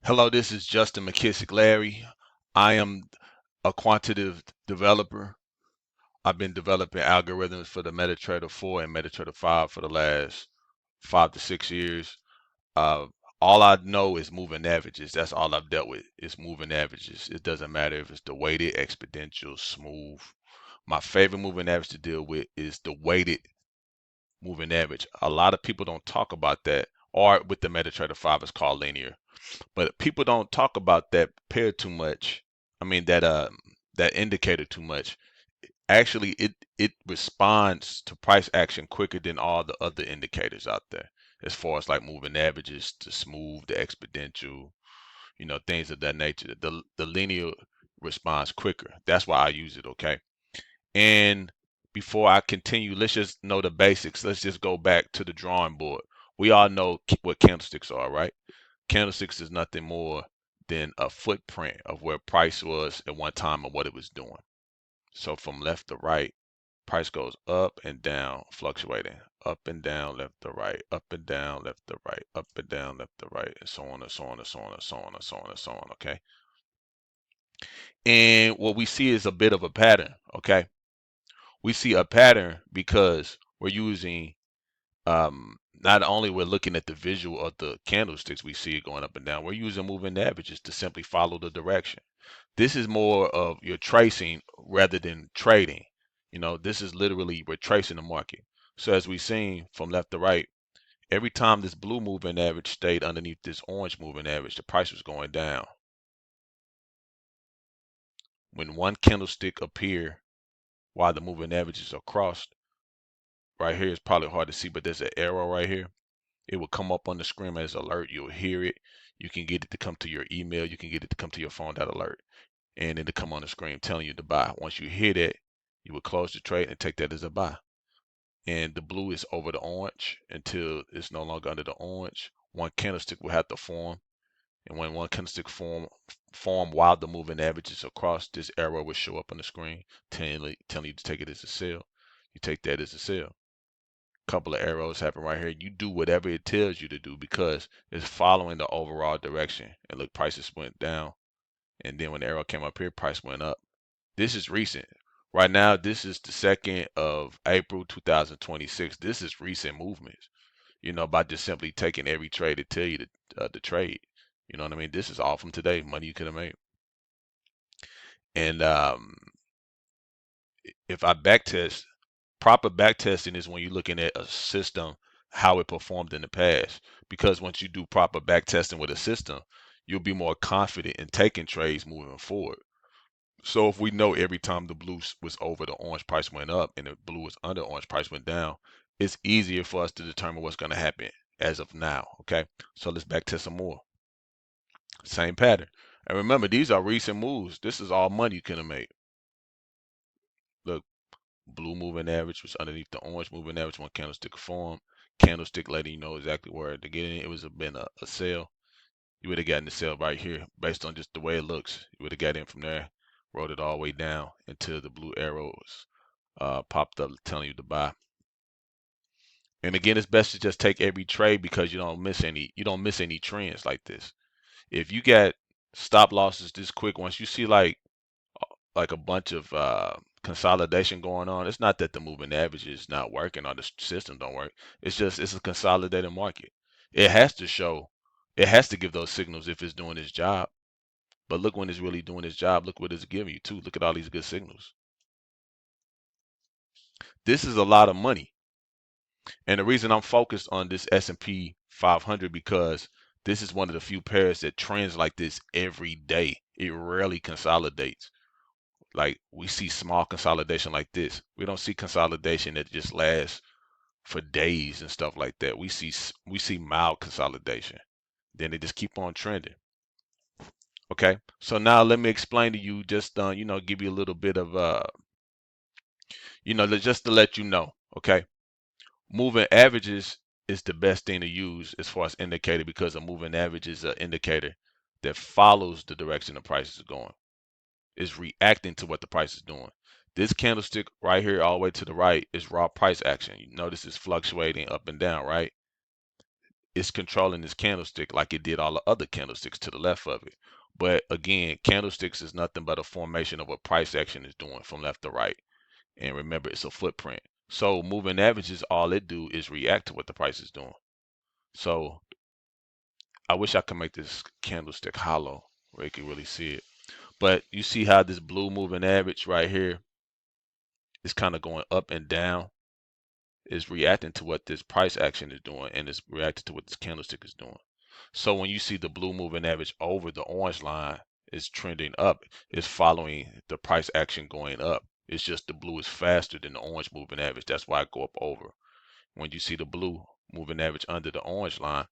Hello, this is Justin McKissick Larry. I am a quantitative developer. I've been developing algorithms for the MetaTrader 4 and MetaTrader 5 for the last 5 to 6 years. Uh, all I know is moving averages. That's all I've dealt with is moving averages. It doesn't matter if it's the weighted, exponential, smooth. My favorite moving average to deal with is the weighted moving average. A lot of people don't talk about that, or with the MetaTrader 5, it's called linear. But people don't talk about that pair too much. I mean that indicator too much. Actually, it responds to price action quicker than all the other indicators out there, as far as like moving averages, to smooth, the exponential, things of that nature. The linear responds quicker. That's why I use it. Okay. And before I continue, let's just know the basics. Let's just go back to the drawing board. We all know what candlesticks are, right? Candlesticks is nothing more than a footprint of where price was at one time and what it was doing. So from left to right, price goes up and down, fluctuating, up and down, left to right, up and down, left to right, up and down, left to right, and so on and so on and so on and so on and so on and so on. Okay. And what we see is a bit of a pattern. Okay. We see a pattern because we're using not only we're looking at the visual of the candlesticks, we see it going up and down. We're using moving averages to simply follow the direction. This is more of your tracing rather than trading. This is literally we're tracing the market. So as we've seen from left to right, every time this blue moving average stayed underneath this orange moving average, the price was going down. When one candlestick appear while the moving averages are crossed, right here, it's probably hard to see, but there's an arrow right here. It will come up on the screen as alert. You'll hear it. You can get it to come to your email. You can get it to come to your phone, that alert. And then to come on the screen telling you to buy. Once you hear that, you will close the trade and take that as a buy. And the blue is over the orange until it's no longer under the orange. One candlestick will have to form. And when one candlestick form while the moving average is across, this arrow will show up on the screen telling you to take it as a sell. You take that as a sell. Couple of arrows happen right here. You do whatever it tells you to do because it's following the overall direction. And look, prices went down. And then when the arrow came up here, price went up. This is recent. Right now, this is the 2nd of April 2026. This is recent movements, by just simply taking every trade to tell you to trade. You know what I mean? This is all from today, money you could have made. And if I backtest, proper backtesting is when you're looking at a system, how it performed in the past. Because once you do proper backtesting with a system, you'll be more confident in taking trades moving forward. So if we know every time the blue was over, the orange price went up, and the blue was under, orange price went down, it's easier for us to determine what's going to happen as of now. Okay, so let's backtest some more. Same pattern. And remember, these are recent moves. This is all money you could have made. Look, blue moving average was underneath the orange moving average. One candlestick form. Candlestick letting you know exactly where to get in. It was been a sale. You would have gotten the sale right here based on just the way it looks. You would have got in from there, rode it all the way down until the blue arrows popped up telling you to buy. And again, it's best to just take every trade because you don't miss any trends like this. If you got stop losses this quick, once you see like a bunch of consolidation going on, it's not that the moving average is not working or the system don't work. It's just it's a consolidated market. It has to show, it has to give those signals if it's doing its job. But look when it's really doing its job, look what it's giving you too. Look at all these good signals. This is a lot of money. And the reason I'm focused on this S&P 500 because this is one of the few pairs that trends like this every day. It rarely consolidates. Like we see small consolidation like this. We don't see consolidation that just lasts for days and stuff like that. We see mild consolidation. Then they just keep on trending. Okay. So now let me explain to you just give you a little bit of just to let you know. Okay. Moving averages is the best thing to use as far as indicator because a moving average is an indicator that follows the direction the price is going. Is reacting to what the price is doing. This candlestick right here, all the way to the right, is raw price action. You notice it's fluctuating up and down, right? it's controlling this candlestick like it did all the other candlesticks to the left of it. But again, candlesticks is nothing but a formation of what price action is doing from left to right. And remember, it's a footprint. So moving averages, all it do is react to what the price is doing. So I wish I could make this candlestick hollow where you can really see it. But you see how this blue moving average right here is kind of going up and down, is reacting to what this price action is doing, and it's reacting to what this candlestick is doing. So when you see the blue moving average over the orange line is trending up, it's following the price action going up. It's just the blue is faster than the orange moving average. That's why I go up over. When you see the blue moving average under the orange line,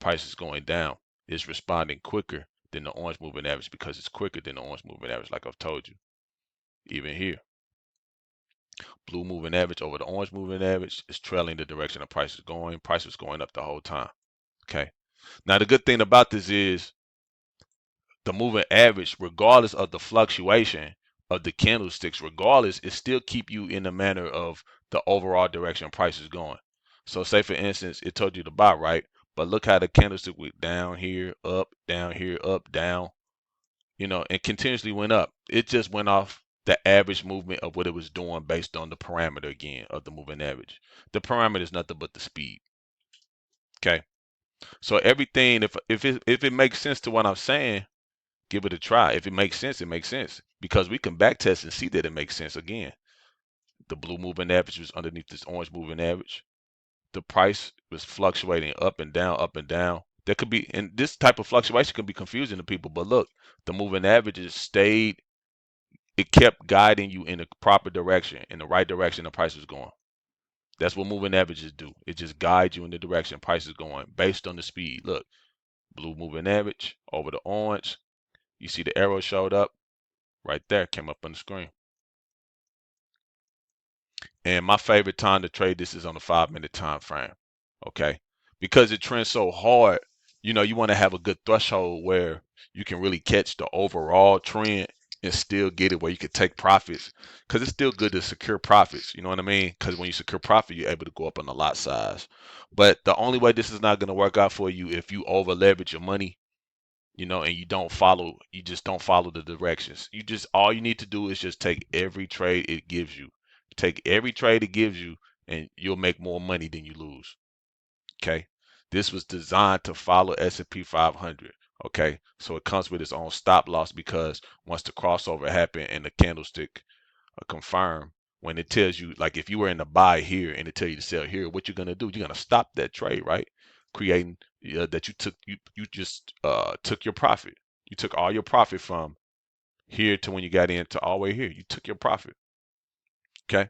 price is going down. It's responding quicker than the orange moving average because it's quicker than the orange moving average, like I've told you. Even here, blue moving average over the orange moving average is trailing the direction the price is going. Price is going up the whole time. Okay. Now the good thing about this is the moving average, regardless of the fluctuation of the candlesticks, regardless, it still keep you in the manner of the overall direction price is going. So say for instance, it told you to buy, right? But look how the candlestick went down here, down here, up, down, and continuously went up. It just went off the average movement of what it was doing based on the parameter again of the moving average. The parameter is nothing but the speed. Okay. So everything, if it makes sense to what I'm saying, give it a try. If it makes sense, it makes sense. Because we can back test and see that it makes sense again. The blue moving average was underneath this orange moving average. The price was fluctuating up and down, up and down. There could be, and this type of fluctuation can be confusing to people, but look, the moving averages stayed, it kept guiding you in the proper direction, in the right direction the price was going. That's what moving averages do. It just guides you in the direction price is going based on the speed. Look, blue moving average over the orange. You see the arrow showed up right there, came up on the screen. And my favorite time to trade this is on the 5 minute time frame. Okay. Because it trends so hard, you want to have a good threshold where you can really catch the overall trend and still get it where you can take profits. Because it's still good to secure profits. You know what I mean? Because when you secure profit, you're able to go up on the lot size. But the only way this is not going to work out for you if you over leverage your money, and you just don't follow the directions. All you need to do is just take every trade it gives you. Take every trade it gives you, and you'll make more money than you lose. Okay. This was designed to follow S&P 500. Okay. So it comes with its own stop loss because once the crossover happened and the candlestick confirm, when it tells you, like if you were in the buy here and it tell you to sell here, what you're gonna do? You're gonna stop that trade, right? Creating that you just took your profit. You took all your profit from here to when you got in to all the way here. You took your profit, okay?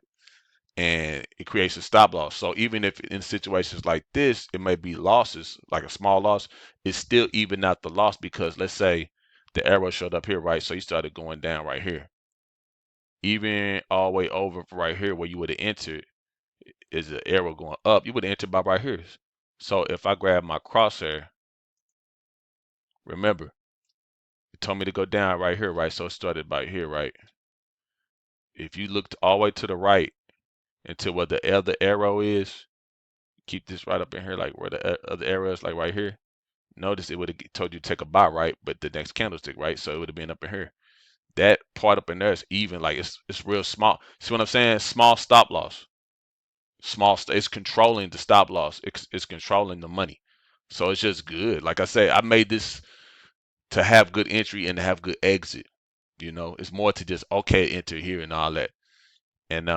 And it creates a stop loss. So even if in situations like this, it may be losses, like a small loss, it's still even out the loss because let's say the arrow showed up here, right? So you started going down right here. Even all the way over right here where you would have entered is an arrow going up. You would have entered by right here. So if I grab my crosshair, remember, it told me to go down right here, right? So it started by here, right? If you looked all the way to the right until where the other arrow is, keep this right up in here, like where the other arrow is, like right here. Notice it would have told you to take a buy, right? But the next candlestick, right? So it would have been up in here. That part up in there is even, like it's real small. See what I'm saying? Small stop loss. It's controlling the stop loss. It's controlling the money. So it's just good. Like I say, I made this to have good entry and to have good exit. It's more to just okay enter here and all that. And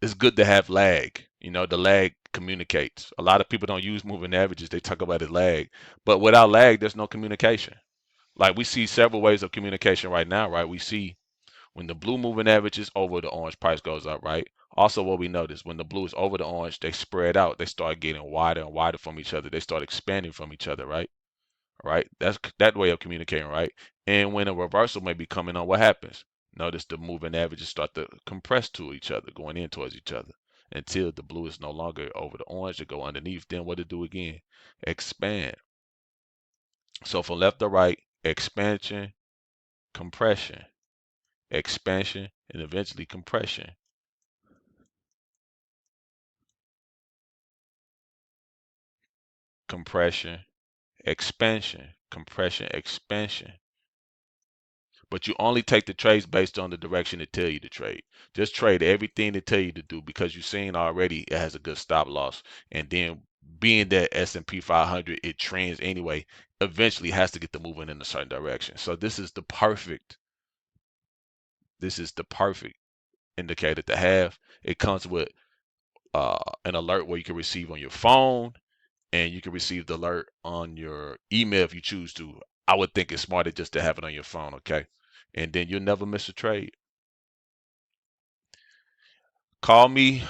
it's good to have lag. The lag communicates. A lot of people don't use moving averages. They talk about it lag. But without lag, there's no communication. Like we see several ways of communication right now, right? We see when the blue moving average is over, the orange price goes up, right? Also, what we notice when the blue is over the orange, they spread out. They start getting wider and wider from each other. They start expanding from each other, right? Right? That's that way of communicating, right? And when a reversal may be coming on, what happens? Notice the moving averages start to compress to each other, going in towards each other until the blue is no longer over the orange to go underneath. Then what to do again? Expand. So from left to right, expansion, compression, expansion, and eventually compression. compression, expansion, compression, expansion. But you only take the trades based on the direction it tell you to trade. Just trade everything it tell you to do because you've seen already it has a good stop loss. And then being that S&P 500, it trends anyway, eventually has to get the movement in a certain direction. So this is the perfect indicator to have. It comes with an alert where you can receive on your phone and you can receive the alert on your email if you choose to. I would think it's smarter just to have it on your phone, okay? And then you'll never miss a trade. Call me,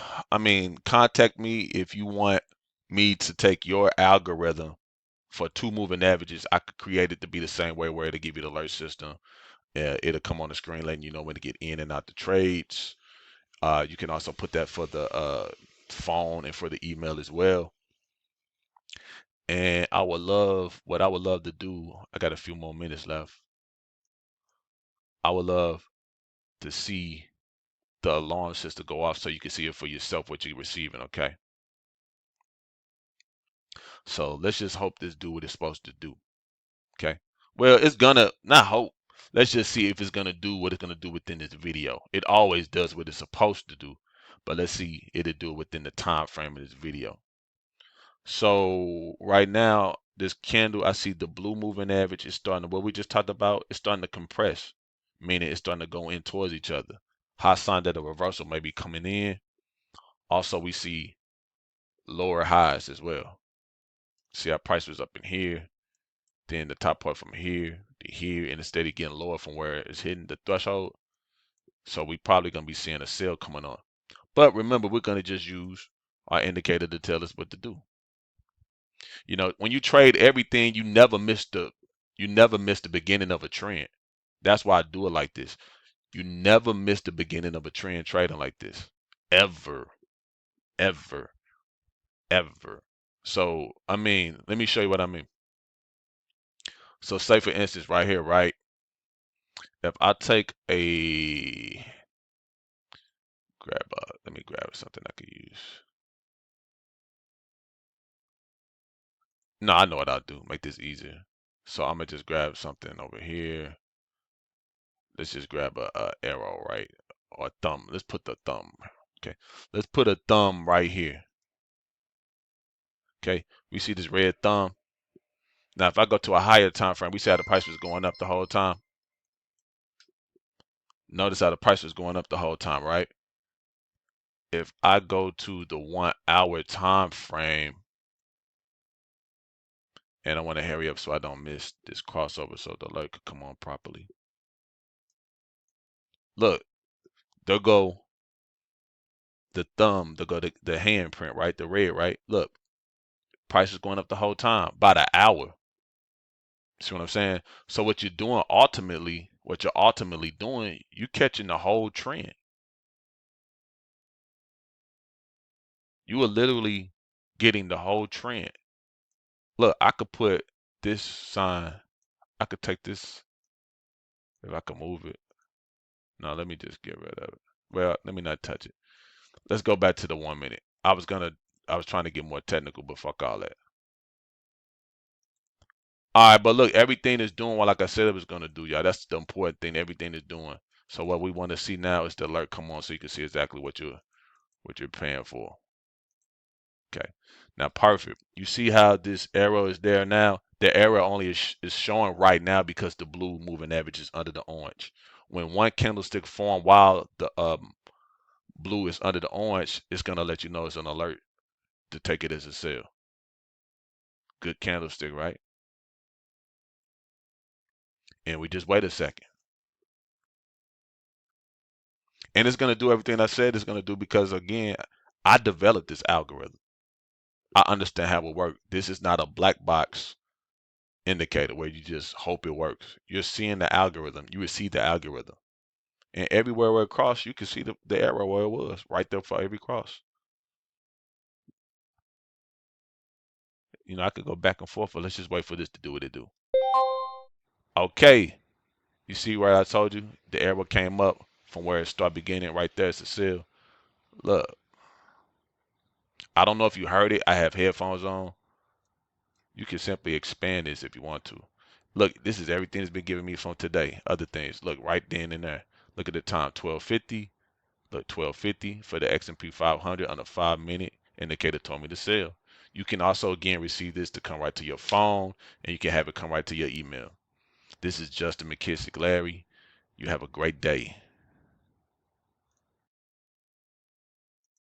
contact me if you want me to take your algorithm for two moving averages. I could create it to be the same way where it'll give you the alert system. It'll come on the screen letting you know when to get in and out the trades. You can also put that for the phone and for the email as well. And what I would love to do, I got a few more minutes left. I would love to see the alarm system go off so you can see it for yourself what you're receiving, okay? So let's just hope this do what it's supposed to do, okay? Well, it's gonna, not hope, let's just see if it's gonna do what it's gonna do within this video. It always does what it's supposed to do, but let's see it'll do it within the time frame of this video. So right now, this candle, I see the blue moving average is starting to, what we just talked about, it's starting to compress, meaning it's starting to go in towards each other. High sign that a reversal may be coming in. Also, we see lower highs as well. See our price was up in here, then the top part from here to here, and instead of getting lower from where it's hitting the threshold. So we probably gonna be seeing a sale coming on. But remember, we're gonna just use our indicator to tell us what to do. You know, when you trade everything, you never miss the beginning of a trend. That's why I do it like this. You never miss the beginning of a trend trading like this. Ever, ever, ever. So, let me show you what I mean. So say for instance, right here, right? If I take let me grab something I could use. No, I know what I'll do. Make this easier. So I'm gonna just grab something over here. Let's just grab a arrow, right? Or a thumb. Let's put the thumb. Okay. Let's put a thumb right here. Okay. We see this red thumb. Now, if I go to a higher time frame, we see how the price was going up the whole time. Notice how the price was going up the whole time, right? If I go to the 1 hour time frame, and I want to hurry up so I don't miss this crossover so the alert could come on properly. Look, there go the thumb, there go the handprint, right? The red, right? Look, price is going up the whole time, by the hour. See what I'm saying? So what you're ultimately doing, you catching the whole trend. You are literally getting the whole trend. Look, I could put this sign, I could take this, if I can move it. No, let me just get rid of it. Well, let me not touch it. Let's go back to the 1 minute. I was trying to get more technical, but fuck all that. All right, but look, everything is doing what, like I said, it was gonna do, y'all. That's the important thing. Everything is doing. So what we want to see now is the alert come on, so you can see exactly what you're paying for. Okay. Now, perfect. You see how this arrow is there now? The arrow only is showing right now because the blue moving average is under the orange. When one candlestick form while the blue is under the orange, it's gonna let you know it's an alert to take it as a sell. Good candlestick, right? And we just wait a second. And it's gonna do everything I said it's gonna do because again, I developed this algorithm. I understand how it works. This is not a black box indicator where you just hope it works. You're seeing the algorithm. You will see the algorithm. And everywhere where it crossed, you can see the arrow where it was, right there for every cross. You know, I could go back and forth, but let's just wait for this to do what it do. Okay. You see where I told you? The arrow came up from where it started beginning right there. It's a seal. Look. I don't know if you heard it. I have headphones on. You can simply expand this if you want to. Look, this is everything that's been giving me from today. Other things. Look right then and there. Look at the time, 12:50. Look, 12:50 for the XMP 500 on a 5-minute indicator told me to sell. You can also again receive this to come right to your phone, and you can have it come right to your email. This is Justin McKissick, Larry. You have a great day.